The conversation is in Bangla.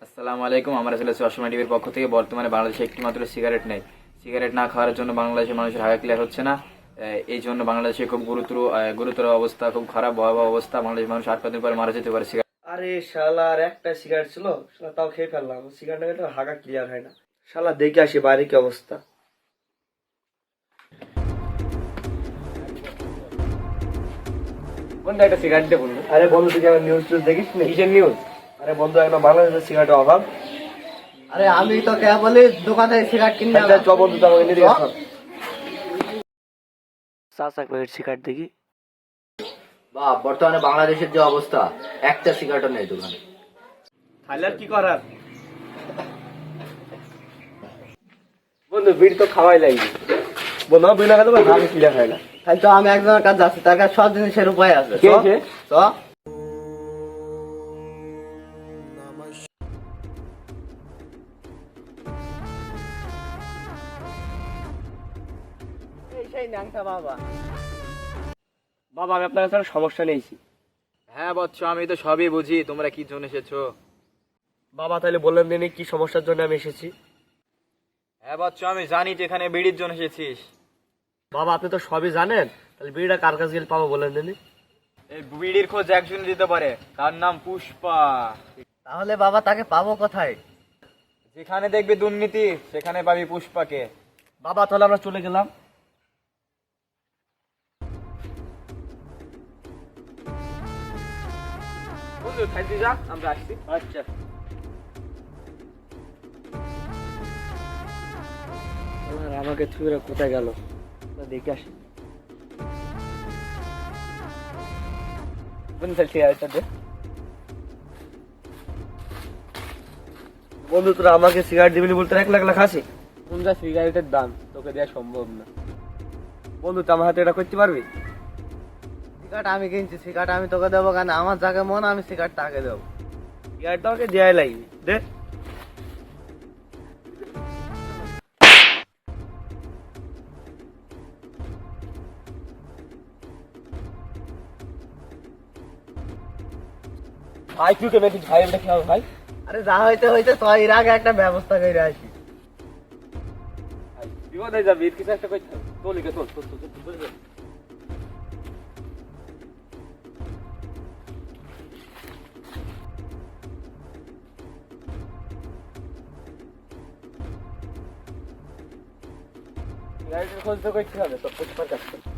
আসসালামু আলাইকুম। আমরা চলেছি অসময় টিভির পক্ষ থেকে। বর্তমানে বাংলাদেশে একটি মাত্র সিগারেট নেই। সিগারেট না খাওয়ার জন্য বাংলাদেশের মানুষের হাগা ক্লিয়ার হচ্ছে না। এই জন্য বাংলাদেশে খুব গুরুতর অবস্থা, খুব খারাপ ভয়াবহ অবস্থা। বাংলাদেশের মানুষ 8 দিন পরে মারা যেতে পারে সিগারেট। আরে শালা, আর একটা সিগারেট ছিল, শালা তাও খেয়ে ফেললাম। সিগারেট না খেলে হাগা ক্লিয়ার হয় না। শালা দেখে আসি বাইরে কি অবস্থা। বন্ধু একটা সিগারেট দে বন্ধু। আরে বন্ধু, তুই আমার নিউজ টিউজ দেখিস নি? কিসের নিউজ? আরে বন্ধু, এখন বাংলাদেশের সিগারেটের অভাব। আরে আমি তো কে বলি দোকান থেকে সিগারেট কিনে আচ্ছা, চ বন্ধু, তো আমাকে নিয়ে দিকে চাচা প্যাকেট সিগারেট দেখি। বা বর্তমানে বাংলাদেশের যে অবস্থা, একটা সিগারেটও নেই দোকানে। তাহলে আর কি করার বন্ধু? বিড়ি তো খাওয়াই লাগবে। বন্ধু, আমার বিনা খাতে হাগা ক্লিয়ার হয় না। তাই তো আমি একজনের কাছে যাচ্ছি, তার কাছে সব জিনিসের উপায় আছে। কে সে? তো এই সেই ন্যাংটা বাবা। বাবা, আমি আপনার কাছে একটা সমস্যা নিয়েছি। হ্যাঁ বৎস, আমি তো সবই বুঝি। তোমরা কি জন্য এসেছো? বাবা তাহলে বললেন দিনই কি সমস্যার জন্য আমি এসেছি। হ্যাঁ বৎস, আমি জানি তুই এখানে বিড়ির জন্য এসেছিস। বাবা আপনি তো সবই জানেন, তাহলে বিড়িটা কার কাছে গেলে পাবো বলেন দিনই। এই বিড়ির খোঁজ একজন দিতে পারে, তার নাম পুষ্পা। তাহলে বাবা তাকে পাবো কোথায়? যেখানে দেখবি দুর্নীতি, সেখানে পাবি পুষ্পাকে। বাবা তাহলে আমরা চলে গেলাম। বন্ধু খাইতে যা, আমরা আসছি। আচ্ছা। আমাকে ছুঁড়ে কোথায় গেল দেখে আসি। বন্ধু তাহলে সিগারেটটা দে। বন্ধু, তোরা আমাকে সিগারেট দিবি বলতে 1 লাখ খাসি। কোন যা সিগারেটের দাম তোকে দেওয়া সম্ভব না। বন্ধু, তো আমার হাতে এটা করতে পারবি? সিগারেট আমি কিনছি, সিগারেট আমি তোকে দেবো কেন? আমার যাকে মন আমি সিগারেট তাকে দেবো। সিগারেটটা আমাকে দেয়াই লাগবে, দে। ভাই তুই কেমন ভাই এটা খেয়াল ভাই। আরে যা হইতে হইতে তো এর আগে একটা ব্যবস্থা করে আসি। বিপদ হয়ে যাবি, কিছু একটা করতে হবে। তোল লিখে তোল তোল তোল তোল, তোল, তোল। সিগারেটের খোঁজ তো করতে হবে তো পুষ্পার কাছে।